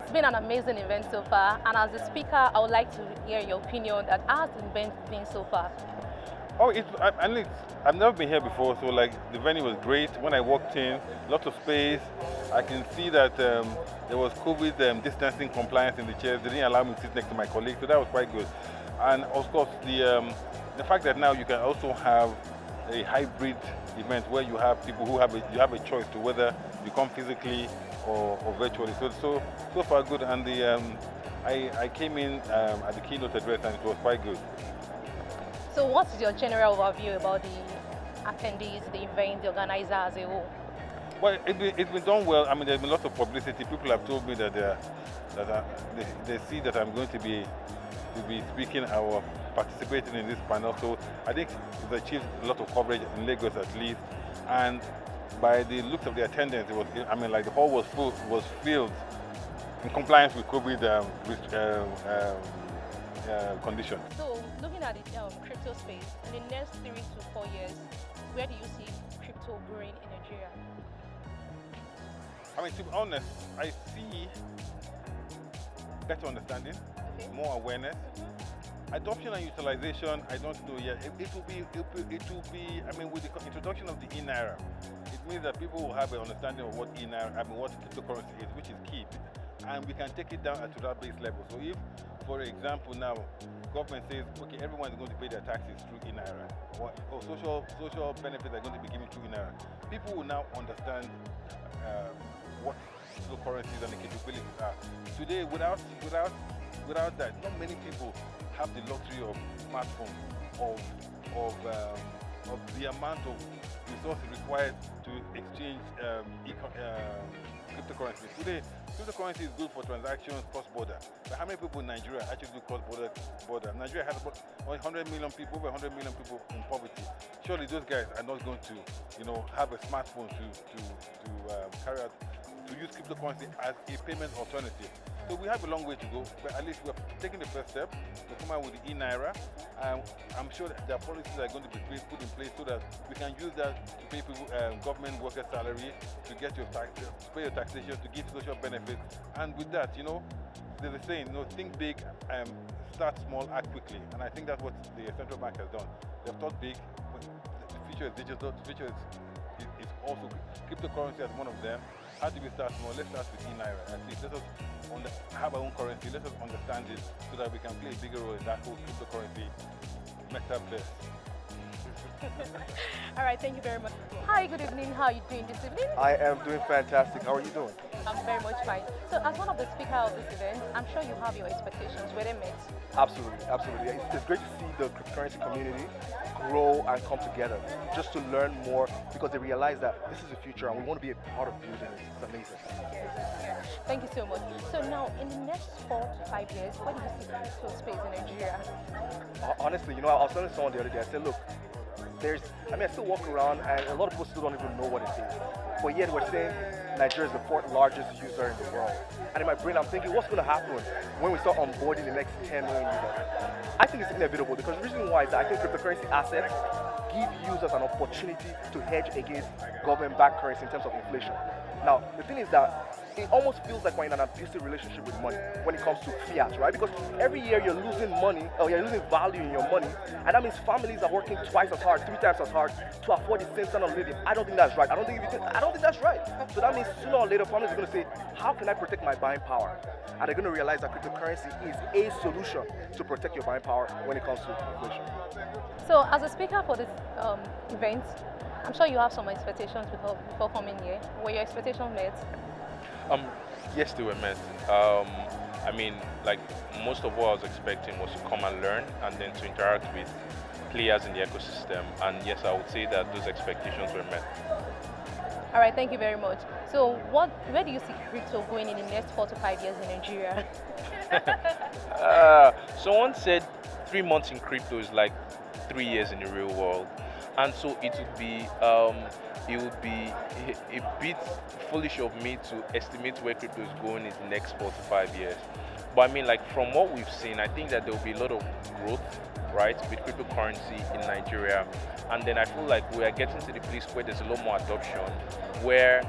It's been an amazing event so far, and as a speaker, I would like to hear your opinion that how has the event been so far? Oh, I've never been here before, so like the venue was great. When I walked in, lots of space. I can see that there was COVID distancing compliance in the chairs. They didn't allow me to sit next to my colleagues, so that was quite good. And of course, the fact that now you can also have a hybrid event where you have people who you have a choice to whether you come physically or virtually. So far good. And I came in at the keynote address, and it was quite good. So what is your general overview about the attendees, the event, the organizer as a whole? Well, it's been done well. I mean, there's been lots of publicity. People have told me that they see that I'm going to be speaking or participating in this panel. So I think it's achieved a lot of coverage in Lagos at least. And by the looks of the attendance, it was, I mean, like the hall was filled in compliance with COVID conditions. So looking at the crypto space, in the next 3 to 4 years, where do you see crypto growing in Nigeria? I mean, to be honest, I see better understanding, more awareness. Adoption and utilization, I don't know yet. It will be. I mean, with the introduction of the e-naira, it means that people will have an understanding of what e-naira, I mean, what cryptocurrency is, which is key, and we can take it down to that base level. So if, for example, now government says, okay, everyone is going to pay their taxes through e-naira, or social benefits are going to be given through e-naira, people will now understand what cryptocurrencies and the capabilities are. Today, without that, not many people have the luxury of smartphones, of the amount of resources required to exchange cryptocurrencies. Today, cryptocurrency is good for transactions cross-border. But how many people in Nigeria actually do cross-border? Nigeria has about 100 million people, over 100 million people in poverty. Surely those guys are not going to, have a smartphone to carry out, to use cryptocurrency as a payment alternative. So we have a long way to go, but at least we're taking the first step to come out with the e-naira. I'm sure that there are policies that are going to be put in place so that we can use that to pay people, government workers' salary, to get your tax, to pay your taxation, to give social benefits. And with that, there's a saying, think big, start small, act quickly. And I think that's what the central bank has done. They've thought big, but the future is digital. The future is also cryptocurrency as one of them. How do we start small? Let's start with e-naira. At least let us have our own currency. Let us understand it so that we can play a bigger role in that whole cryptocurrency metaverse. All right, thank you very much. Hi, good evening. How are you doing this evening? I am doing fantastic. How are you doing? I'm very much fine. So as one of the speakers of this event, I'm sure you have your expectations. Were they met? Absolutely, absolutely. It's great to see the cryptocurrency community grow and come together just to learn more because they realize that this is the future and we want to be a part of building it. It's amazing. Thank you so much. So now, in the next 4 to 5 years, what do you see crypto space in Nigeria? Honestly, I was telling someone the other day, I said, look, I still walk around and a lot of people still don't even know what it is. But yet we're saying Nigeria is the 4th largest user in the world. And in my brain, I'm thinking, what's going to happen when we start onboarding the next 10 million users? I think it's inevitable because the reason why is that I think cryptocurrency assets give users an opportunity to hedge against government-backed currency in terms of inflation. Now, the thing is that it almost feels like we're in an abusive relationship with money when it comes to fiat, right? Because every year you're losing money, or you're losing value in your money, and that means families are working twice as hard, 3 times as hard to afford the same standard of living. I don't think that's right. I don't think that's right. So that means sooner or later families are going to say, how can I protect my buying power? And they're going to realize that cryptocurrency is a solution to protect your buying power when it comes to inflation. So as a speaker for this event, I'm sure you have some expectations before coming here. Were your expectations met? Yes, they were met. Like most of what I was expecting was to come and learn and then to interact with players in the ecosystem. And yes, I would say that those expectations were met. All right, thank you very much. So where do you see crypto going in the next 4 to 5 years in Nigeria? Someone said 3 months in crypto is like 3 years in the real world. And so it would be a bit foolish of me to estimate where crypto is going in the next 4 to 5 years. But from what we've seen, I think that there will be a lot of growth right, with cryptocurrency in Nigeria. And then I feel like we are getting to the place where there's a lot more adoption, where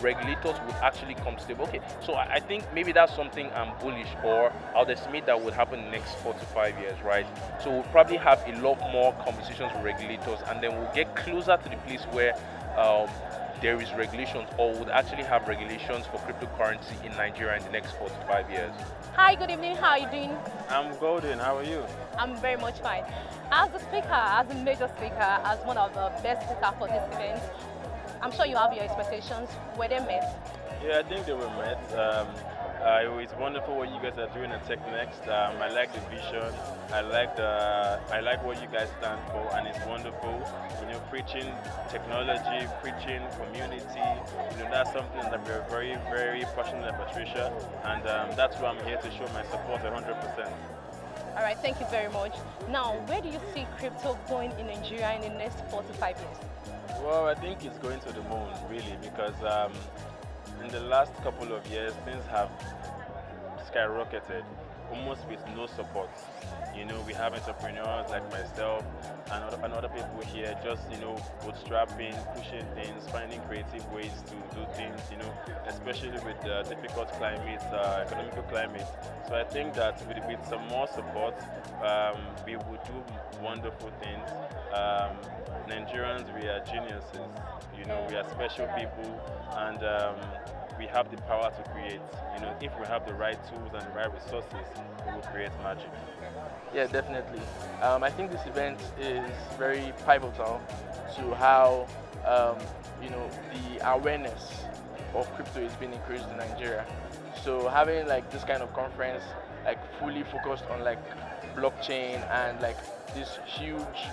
regulators would actually come to the okay. So I think maybe that's something I'm bullish, or I'll estimate that would happen in the next 4 to 5 years, right? So we'll probably have a lot more conversations with regulators, and then we'll get closer to the place where there is regulations, or would actually have regulations for cryptocurrency in Nigeria in the next 4 to 5 years. Hi, good evening. How are you doing? I'm golden. How are you? I'm very much fine. As a speaker, as a major speaker, as one of the best speakers for this event, I'm sure you have your expectations. Were they met? Yeah, I think they were met. It's wonderful what you guys are doing at Technext. I like the vision. I like what you guys stand for, and it's wonderful. You know, preaching technology, preaching community. You know, that's something that we're very, very passionate about, Patricia, and that's why I'm here to show my support 100%. All right, thank you very much. Now, where do you see crypto going in Nigeria in the next 4 to 5 years? Well, I think it's going to the moon, really, because in the last couple of years, things have skyrocketed, almost with no support. You know, we have entrepreneurs like myself and other people here just, you know, bootstrapping, pushing things, finding creative ways to do things, you know, especially with the difficult climate, economical climate. So I think that with some more support, we would do wonderful things. Nigerians, we are geniuses, you know, we are special people, and we have the power to create. You know, if we have the right tools and the right resources, we will create magic. Yeah, definitely. I think this event is very pivotal to how you know, the awareness of crypto is being increased in Nigeria. So having like this kind of conference, like fully focused on like blockchain and like this huge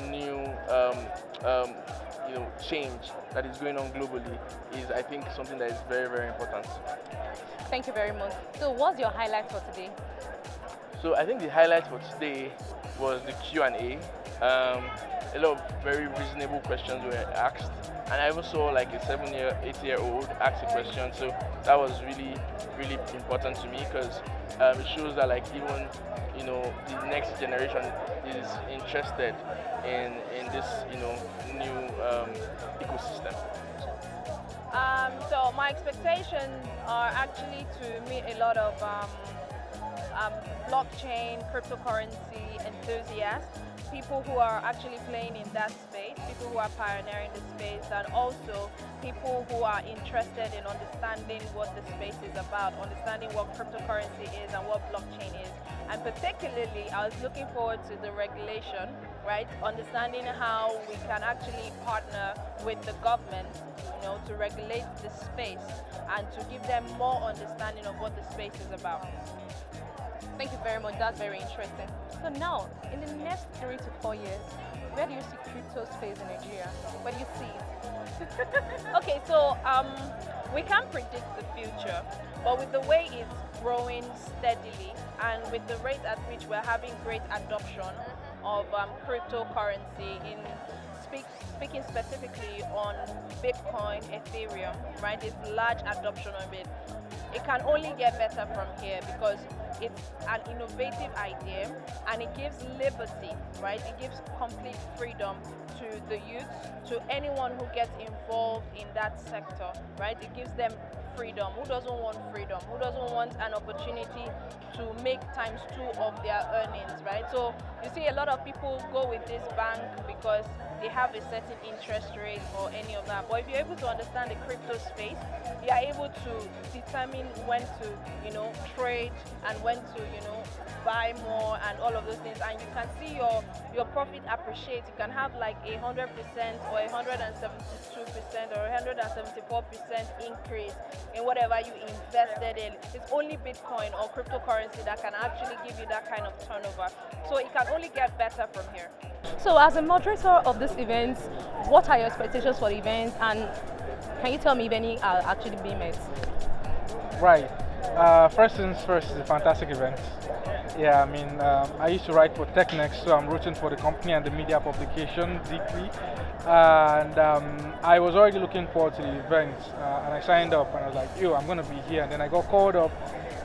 new you know, change that is going on globally is, I think, something that is very, very important. Thank you very much. So what's your highlight for today? So I think the highlight for today was the Q&A. A lot of very reasonable questions were asked, and I even saw like a 8-year-old ask a question. So that was really, really important to me, because it shows that like even, you know, the next generation is interested in this, you know, new ecosystem. So my expectations are actually to meet a lot of blockchain, cryptocurrency enthusiasts, people who are actually playing in that space, people who are pioneering the space, and also people who are interested in understanding what the space is about, understanding what cryptocurrency is and what blockchain is. And particularly, I was looking forward to the regulation, right? Understanding how we can actually partner with the government, you know, to regulate the space and to give them more understanding of what the space is about. Thank you very much. That's very interesting. So now, in the next 3 to 4 years, where do you see crypto space in Nigeria? Where do you see it? Okay, so we can't predict the future, but with the way it's growing steadily and with the rate at which we're having great adoption of cryptocurrency, in speaking specifically on Bitcoin, Ethereum, right? It's large adoption of it. It can only get better from here because it's an innovative idea and it gives liberty, right? It gives complete freedom to the youth, to anyone who gets involved in that sector, right? It gives them freedom. Who doesn't want freedom? Who doesn't want an opportunity to make ×2 of their earnings, right? So you see a lot of people go with this bank because they have a certain interest rate or any of that. But if you're able to understand the crypto space, you are able to determine when to, you know, trade and when to, you know, buy more and all of those things. And you can see your profit appreciate. You can have like 100% or 172% or 174% increase in whatever you invested in. It's only Bitcoin or cryptocurrency that can actually give you that kind of turnover. So it can only get better from here. So as a moderator of this event, what are your expectations for the event, and can you tell me if any are actually being met? Right. First things first, it's a fantastic event. Yeah, I mean, I used to write for Technext, so I'm rooting for the company and the media publication deeply. And I was already looking forward to the event, and I signed up, and I was like, yo, I'm going to be here. And then I got called up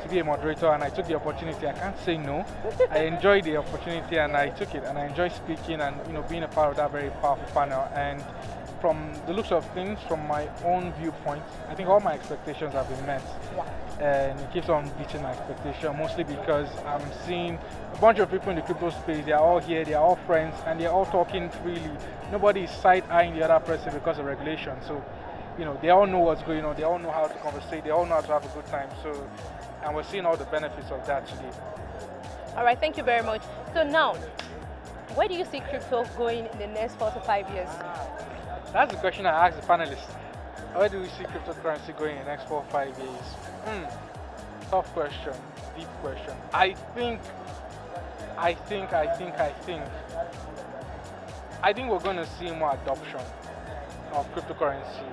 to be a moderator, and I took the opportunity. I can't say no. I enjoyed the opportunity, and I took it, and I enjoy speaking and being a part of that very powerful panel. And from the looks of things, from my own viewpoint, I think all my expectations have been met. And it keeps on beating my expectation, mostly because I'm seeing a bunch of people in the crypto space. They are all here, they are all friends, and they're all talking freely. Nobody is side-eyeing the other person because of regulation. So, they all know what's going on. They all know how to conversate. They all know how to have a good time. So, and we're seeing all the benefits of that today. All right, thank you very much. So now, where do you see crypto going in the next 4 to 5 years? That's the question I asked the panelists. Where do we see cryptocurrency going in the next 4 or 5 years? Tough question, deep question. I think we're going to see more adoption of cryptocurrency,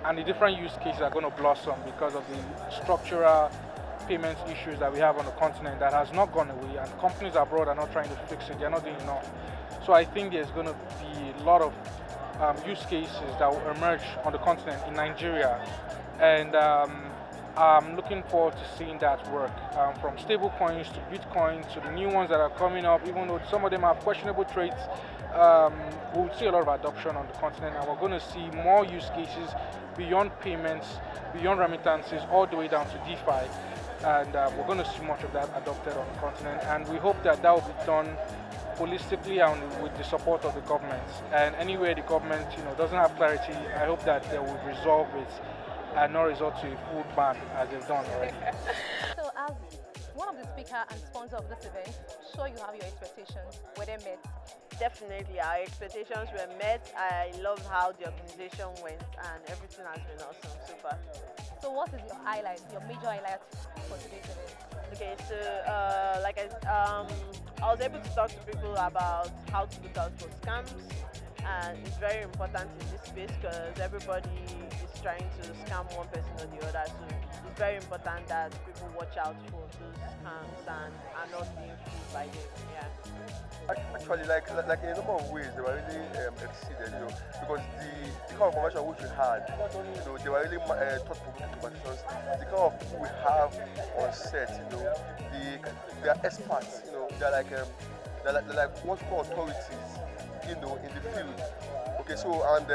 and the different use cases are going to blossom because of the structural payments issues that we have on the continent that has not gone away, and companies abroad are not trying to fix it. They're not doing enough. So I think there's going to be a lot of use cases that will emerge on the continent in Nigeria, and I'm looking forward to seeing that work, from stable coins to Bitcoin to the new ones that are coming up. Even though some of them have questionable traits, we'll see a lot of adoption on the continent, and we're going to see more use cases beyond payments, beyond remittances, all the way down to DeFi, and we're going to see much of that adopted on the continent, and we hope that will be done holistically and with the support of the government. And anywhere the government doesn't have clarity, I hope that they will resolve it and not resort to a full ban as they've done already. So as one of the speaker and sponsor of this event, sure you have your expectations. Were they met? Definitely, our expectations were met. I love how the organization went, and everything has been awesome so far. So what is your highlight, your major highlight for today's event? Okay, so I was able to talk to people about how to look out for scams, and it's very important in this space because everybody is trying to scam one person or the other. So it's very important that people watch out for those scams and are not being fooled by them. Yeah. Actually, like in a number of ways, they were really exceeded, because the kind of conversation which we had, they were really thought-provoking conversations. The kind of people we have on set, they are experts, they're like what's called authorities, in the field. Okay, so and we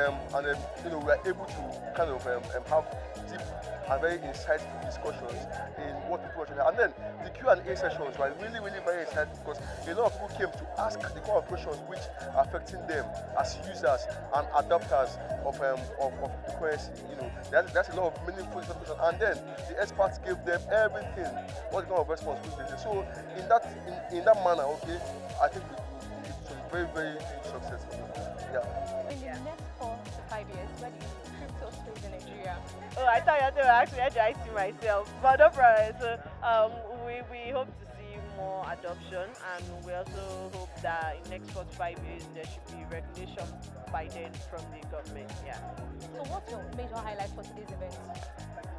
are able to kind of have deep and very insightful discussions in what people actually. And then the Q&A sessions were really, really very insightful because a lot of people came to ask the kind of questions which are affecting them as users and adopters of cryptocurrency. That's a lot of meaningful questions. And then the experts gave them everything, what the kind of response they did. So in that manner, okay, I think it's a very, very successful. Yeah. In the next 4 to 5 years, where do you see crypto space in Nigeria? Oh, I thought you were going to ask me, where do I see myself? But no problem. So we hope to see more adoption, and we also hope that in the next 4 to 5 years there should be regulation by then from the government. Yeah. So what's your major highlight for today's event?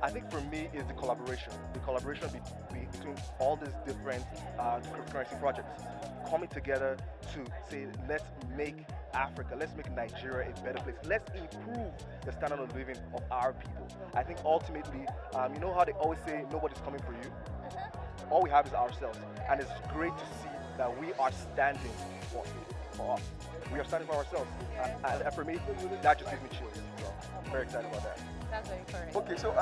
I think for me is the collaboration between all these different cryptocurrency projects coming together to say, let's make Africa, let's make Nigeria a better place. Let's improve the standard of living of our people. I think ultimately, you know how they always say nobody's coming for you? All we have is ourselves. And it's great to see that we are standing for us. We are standing for ourselves. And for me, that just gives me chills. So I'm very excited about that. That's very correct. Okay, so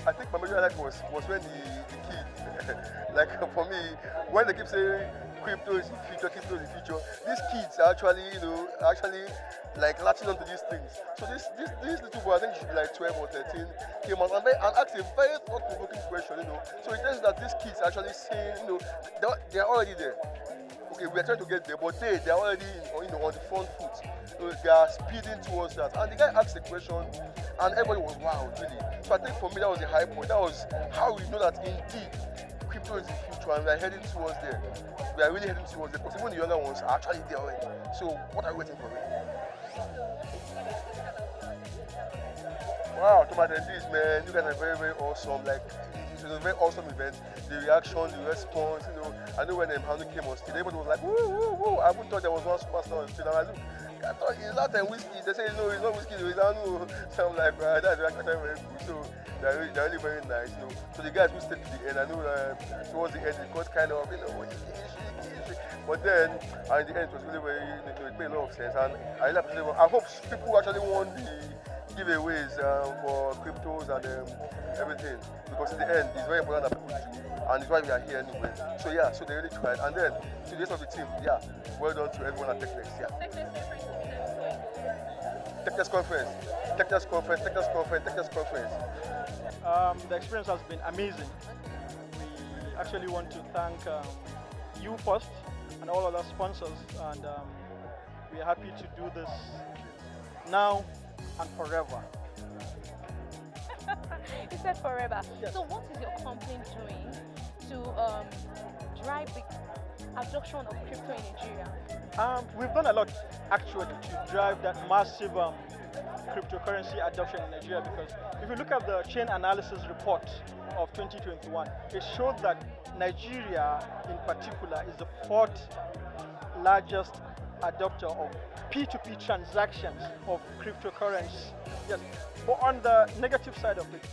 I think my major highlight was when the kid, like for me, when they keep saying crypto is the future, these kids are actually, like latching onto these things. So this little boy, I think he should be like 12 or 13, came out and asked a very thought-provoking question, So it tells that these kids are actually saying, they are already there. Okay, we are trying to get there, but they are already, on the front foot. So they are speeding towards that. And the guy asked a question, and everybody was wow, really. So I think for me that was a high point. That was how we know that indeed crypto is the future, and we are heading towards there. We are really heading towards there because even the younger ones are actually there already. So what are we waiting for? wow, to my attendees, man, you guys are very, very awesome. Like, it was a very awesome event. The reaction, the response, you know. I know when Hanu came on stage, everybody was like, woo, woo, woo. I even thought there was one superstar on stage. I'm like, look, I thought it's not a whiskey. They say, no, it's not whiskey, it's Hanu. So I'm like, that's actually very good. So they're really very nice, you know. So the guys who stayed to the end, I know towards the end, it got kind of, you know, but then, in the end, it was really very, you know, it made a lot of sense. And I hope people actually won the giveaways for cryptos and everything, because in the end it's very important that people do, and it's why we are here anyway. So yeah, so they really tried. And then to the rest of the team, yeah, well done to everyone at Technext. Yeah. Technext conference. The experience has been amazing. We actually want to thank you first and all other sponsors, and we are happy to do this now and forever. You said forever. Yes. So what is your company doing to drive the adoption of crypto in Nigeria? We've done a lot actually to drive that massive cryptocurrency adoption in Nigeria, because if you look at the chain analysis report of 2021, it showed that Nigeria in particular is the fourth largest adopter of P2P transactions of cryptocurrency. Yes, but on the negative side of it,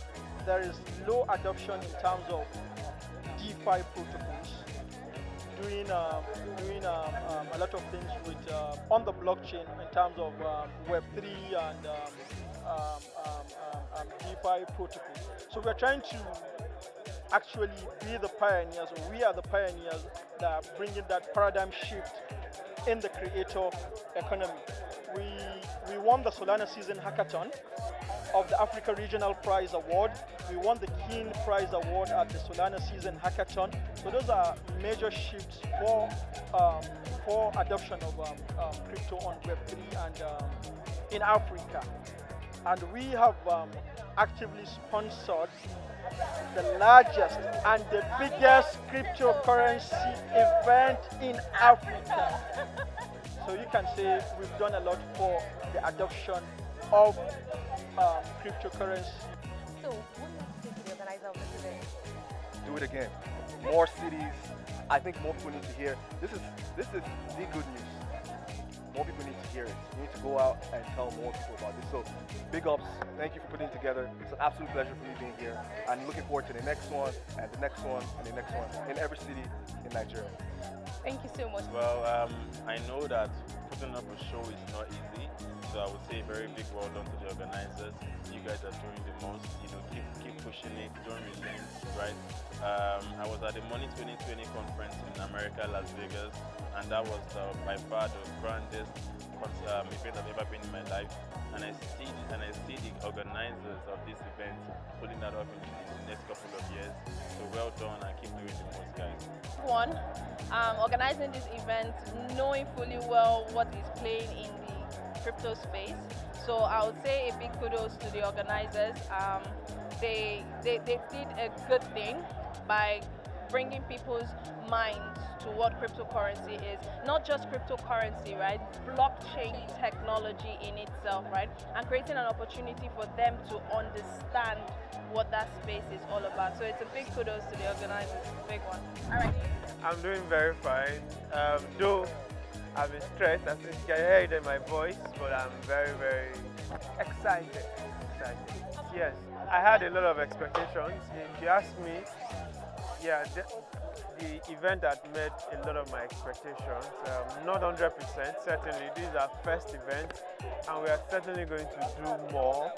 there is low adoption in terms of DeFi protocols, doing a lot of things with on the blockchain in terms of Web3 and DeFi protocols. So we're trying to actually be the pioneers, or we are the pioneers that are bringing that paradigm shift in the creator economy. We won the Solana Season Hackathon of the Africa Regional Prize Award. We won the Keen Prize Award at the Solana Season Hackathon. So those are major shifts for adoption of crypto on Web3 and in Africa. And we have actively sponsored the largest and the biggest cryptocurrency event in Africa. So you can say we've done a lot for the adoption of cryptocurrency. So what do you say to the organizer of this event? Do it again. More cities. I think more people need to hear. This is the good news. More people need to hear it. We need to go out and tell more people about this. So big ups. Thank you for putting it together. It's an absolute pleasure for me being here. I'm looking forward to the next one and the next one and the next one in every city in Nigeria. Thank you so much. Well, I know that putting up a show is not easy, so I would say a very big well done to the organizers. You guys are doing the most. You know, keep pushing it. Don't relent, right? I was at the Money 2020 conference in America, Las Vegas, and that was by far the grandest event I've ever been in my life. And I see the organizers of this event putting that off in the next couple of years. So well done, and keep doing the most, guys. One, organizing this event, knowing fully well what is playing in the crypto space. So I would say a big kudos to the organizers. They did a good thing by bringing people's minds to what cryptocurrency is. Not just cryptocurrency, right? Blockchain technology in itself, right? And creating an opportunity for them to understand what that space is all about. So it's a big kudos to the organizers, big one. All right. I'm doing very fine. Though I've been stressed, as you can hear it in my voice, but I'm very, very excited. Yes, I had a lot of expectations. If you ask me, yeah, the event had met a lot of my expectations. Not 100%, certainly. These are first events, and we are certainly going to do more.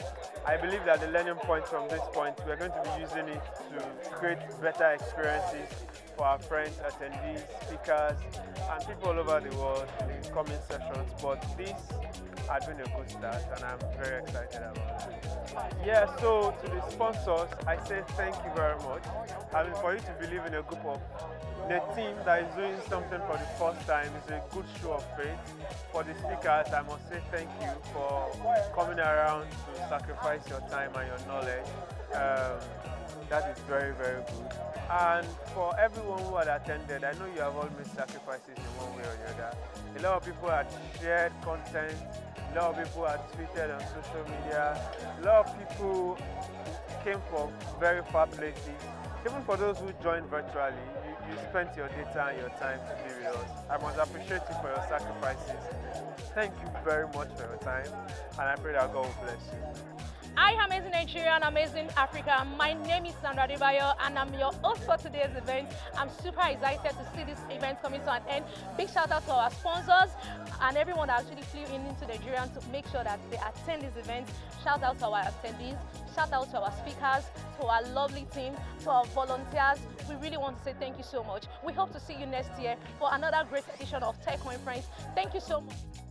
I believe that the learning point from this point, we're going to be using it to create better experiences for our friends, attendees, speakers, and people all over the world in the coming sessions. But this has been a good start, and I'm very excited about it. Yeah, so to the sponsors, I say thank you very much. I mean, for you to believe in a group of the team that is doing something for the first time is a good show of faith. For the speakers, I must say thank you for coming around to sacrifice your time and your knowledge. That is very, very good. And for everyone who had attended, I know you have all made sacrifices in one way or the other. A lot of people had shared content, A lot of people had tweeted on social media. A lot of people came from very far places. Even for those who joined virtually, you spent your data and your time to be with us. I must appreciate you for your sacrifices. Thank you very much for your time, and I pray that God will bless you. Hi, amazing Nigeria and amazing Africa. My name is Sandra Debayo and I'm your host for today's event. I'm super excited to see this event coming to an end. Big shout out to our sponsors and everyone that actually flew into Nigeria to make sure that they attend this event. Shout out to our attendees, shout out to our speakers, to our lovely team, to our volunteers. We really want to say thank you so much. We hope to see you next year for another great edition of Tech Conference. Thank you so much.